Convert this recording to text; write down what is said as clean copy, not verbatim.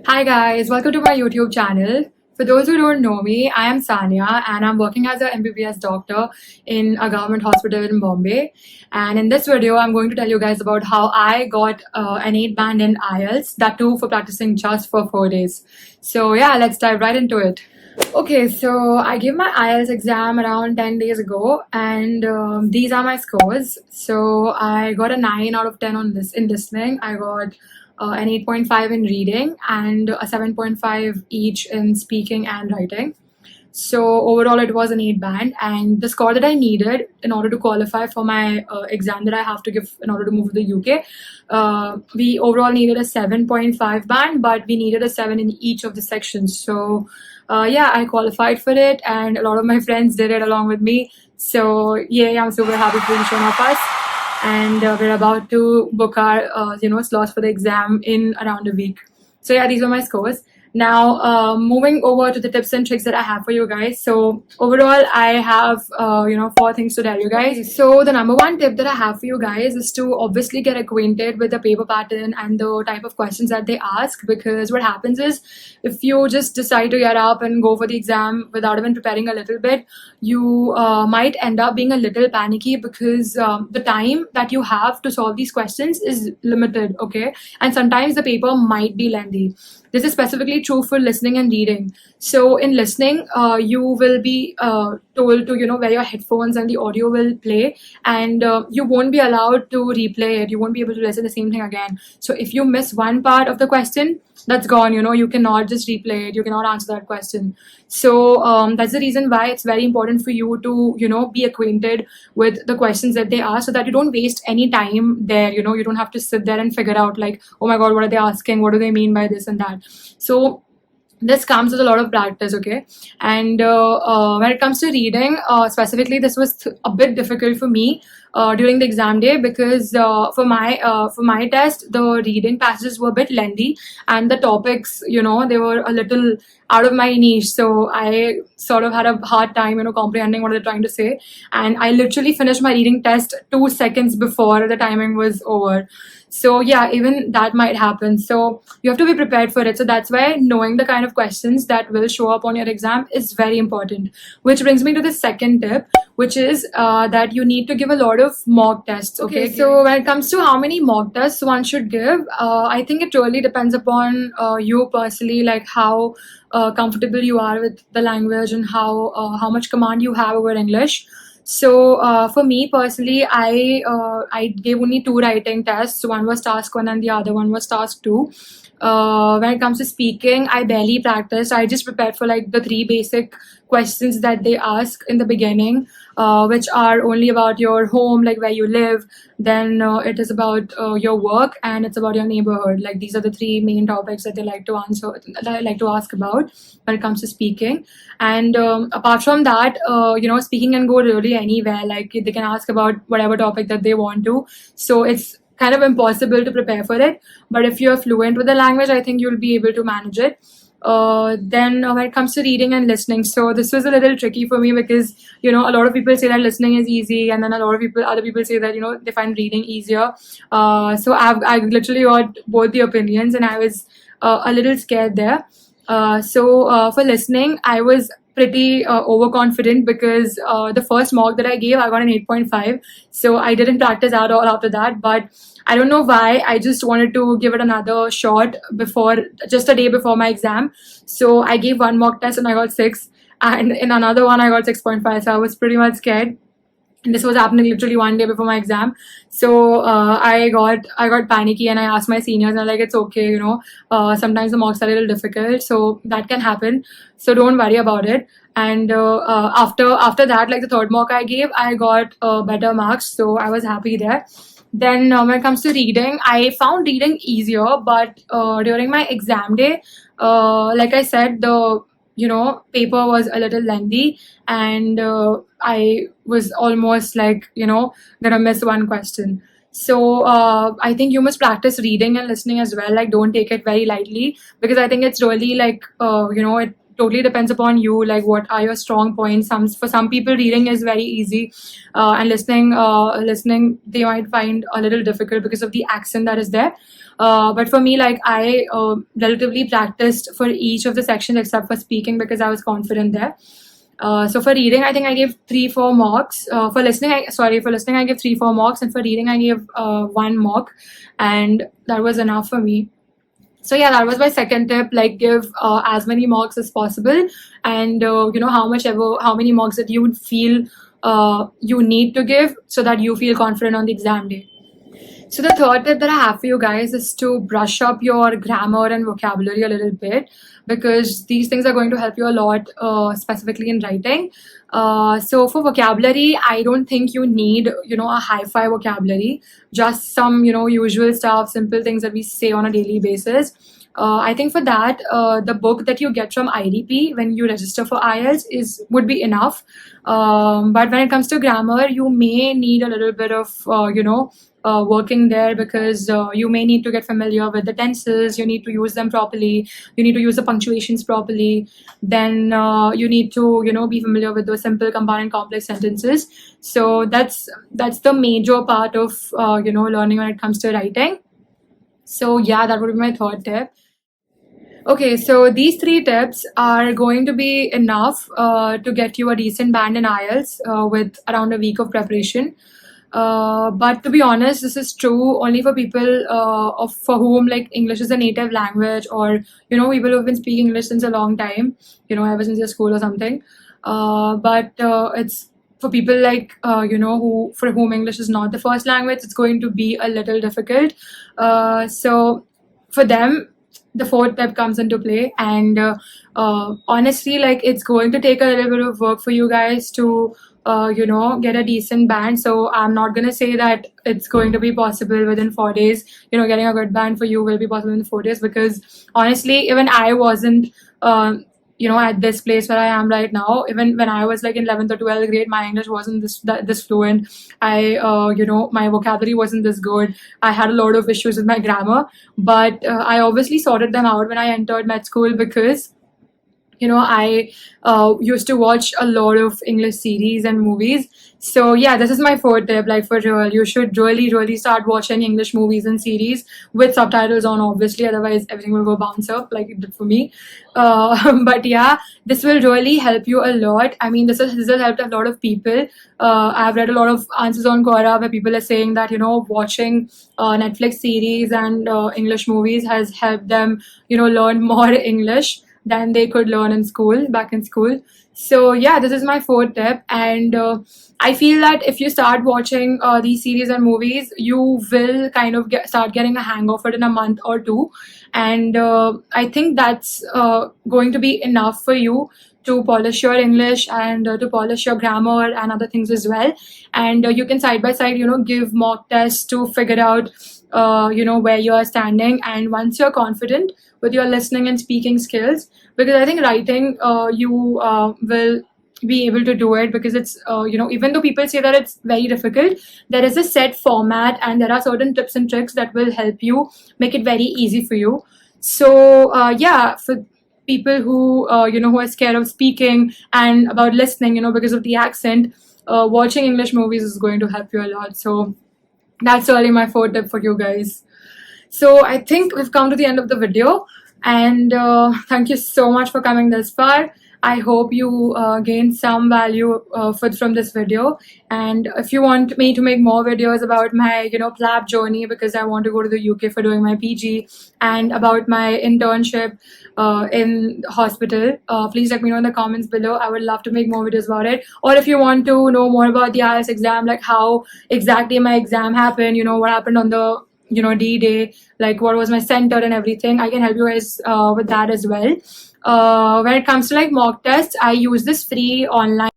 Hi guys, welcome to my YouTube channel. For those who don't know me, I am Sania and I'm working as a MBBS doctor in a government hospital in Bombay. And in this video, I'm going to tell you guys about how I got an 8 band in IELTS, that too for practicing just for 4 days. So yeah, let's dive right into it. Okay, so I gave my IELTS exam around 10 days ago, and these are my scores. So I got a 9 out of 10 on this in listening. I got an 8.5 in reading and a 7.5 each in speaking and writing. So overall, it was an 8 band, and the score that I needed in order to qualify for my exam that I have to give in order to move to the UK, we overall needed a 7.5 band, but we needed a 7 in each of the sections. So yeah, I qualified for it, and a lot of my friends did it along with me. So yeah, I'm super happy for each one of us. And we're about to book our slots for the exam in around a week. So yeah, these were my scores. Now, moving over to the tips and tricks that I have for you guys. So overall, I have 4 things to tell you guys. So the number one tip that I have for you guys is to obviously get acquainted with the paper pattern and the type of questions that they ask, because what happens is if you just decide to get up and go for the exam without even preparing a little bit, you might end up being a little panicky, because the time that you have to solve these questions is limited, okay? And sometimes the paper might be lengthy. This is specifically true for listening and reading. So in listening, you will be told to wear your headphones and the audio will play, and you won't be allowed to replay it. You won't be able to listen the same thing again. So if you miss one part of the question, that's gone. You cannot just replay it. You cannot answer that question. So that's the reason why it's very important for you to be acquainted with the questions that they ask, so that you don't waste any time there. You don't have to sit there and figure out like, oh my god, what are they asking, what do they mean by this and that. So this comes with a lot of practice, okay? And when it comes to reading, specifically, this was a bit difficult for me during the exam day, because for my test, the reading passages were a bit lengthy, and the topics, they were a little out of my niche. So I sort of had a hard time, comprehending what they're trying to say. And I literally finished my reading test 2 seconds before the timing was over. So yeah, even that might happen. So you have to be prepared for it. So that's why knowing the kind of questions that will show up on your exam is very important. Which brings me to the second tip, which is that you need to give a lot of mock tests. Okay, so when it comes to how many mock tests one should give, I think it really depends upon you personally, like how comfortable you are with the language and how much command you have over English. So for me personally, I gave only 2 writing tests. One was task 1 and the other one was task 2. When it comes to speaking, I barely practiced. I just prepared for like the 3 basic questions that they ask in the beginning, which are only about your home, like where you live. Then it is about your work, and it's about your neighborhood. Like these are the 3 main topics that they like to answer, that I like to ask about when it comes to speaking. And apart from that, speaking can go really anywhere. Like they can ask about whatever topic that they want to. So it's kind of impossible to prepare for it. But if you're fluent with the language, I think you'll be able to manage it. Then when it comes to reading and listening, so this was a little tricky for me, because a lot of people say that listening is easy, and then a lot of other people say that they find reading easier. So I literally got both the opinions, and I was a little scared there. So for listening, I was pretty overconfident, because the first mock that I gave, I got an 8.5. So I didn't practice at all after that. But I don't know why. I just wanted to give it another shot just a day before my exam. So I gave one mock test and I got 6. And in another one, I got 6.5. So I was pretty much scared. And this was happening literally one day before my exam. So I got panicky, and I asked my seniors, and I'm like, it's okay, sometimes the mocks are a little difficult, so that can happen. So don't worry about it. And after that, like the third mock I gave, I got better marks, so I was happy there. Then when it comes to reading, I found reading easier, but during my exam day, like I said, the paper was a little lengthy, and I was almost like gonna miss one question. So I think you must practice reading and listening as well. Like don't take it very lightly, because I think it's really like totally depends upon you, like what are your strong points. For some people reading is very easy, and listening they might find a little difficult because of the accent that is there. But for me, like I relatively practiced for each of the sections except for speaking because I was confident there. So for reading, I think I gave 3-4 marks. For listening, I gave 3-4 marks, and for reading, I gave 1 mark, and that was enough for me. So yeah, that was my second tip. Like give as many marks as possible, and how many marks that you would feel you need to give so that you feel confident on the exam day. So the third tip that I have for you guys is to brush up your grammar and vocabulary a little bit, because these things are going to help you a lot, specifically in writing. So for vocabulary, I don't think you need, a hi-fi vocabulary, just some, usual stuff, simple things that we say on a daily basis. I think for that, the book that you get from IDP when you register for IELTS would be enough. But when it comes to grammar, you may need a little bit of, working there, because you may need to get familiar with the tenses. You need to use them properly. You need to use the punctuations properly. Then you need to, be familiar with those simple, compound, and complex sentences. So that's the major part of, learning when it comes to writing. So yeah, that would be my third tip. Okay, so these 3 tips are going to be enough to get you a decent band in IELTS with around a week of preparation. But to be honest, this is true only for people for whom like English is a native language, or people who've been speaking English since a long time, ever since their school or something. But it's for people like for whom English is not the first language. It's going to be a little difficult. So for them, the fourth tip comes into play, and honestly, like it's going to take a little bit of work for you guys to get a decent band. So I'm not gonna say that it's going to be possible within 4 days. Getting a good band for you will be possible in 4 days, because honestly, even I wasn't at this place where I am right now. Even when I was like in 11th or 12th grade, my English wasn't this fluent. My vocabulary wasn't this good. I had a lot of issues with my grammar, but I obviously sorted them out when I entered med school, because I used to watch a lot of English series and movies. So yeah, this is my fourth tip. Like for real, you should really start watching English movies and series with subtitles on, obviously, otherwise everything will go bounce up like it did for me. But yeah, this will really help you a lot. I mean, this has helped a lot of people. I've read a lot of answers on Quora where people are saying that watching Netflix series and English movies has helped them learn more English than they could learn back in school. So yeah, this is my fourth tip, and I feel that if you start watching these series and movies, you will kind of start getting a hang of it in a month or 2, and I think that's going to be enough for you to polish your English and to polish your grammar and other things as well. And you can side by side give mock tests to figure out where you are standing. And once you're confident with your listening and speaking skills, because I think writing you will be able to do it, because it's even though people say that it's very difficult, there is a set format and there are certain tips and tricks that will help you make it very easy for you. So yeah, for people who who are scared of speaking and about listening because of the accent, watching English movies is going to help you a lot. So that's really my fourth tip for you guys. So I think we've come to the end of the video, and thank you so much for coming this far. I hope you gained some value from this video. And if you want me to make more videos about my PLAB journey, because I want to go to the UK for doing my PG, and about my internship in hospital, please let me know in the comments below. I would love to make more videos about it. Or if you want to know more about the IELTS exam, like how exactly my exam happened, what happened on the D-Day, like what was my center and everything, I can help you guys with that as well. When it comes to like mock tests, I use this free online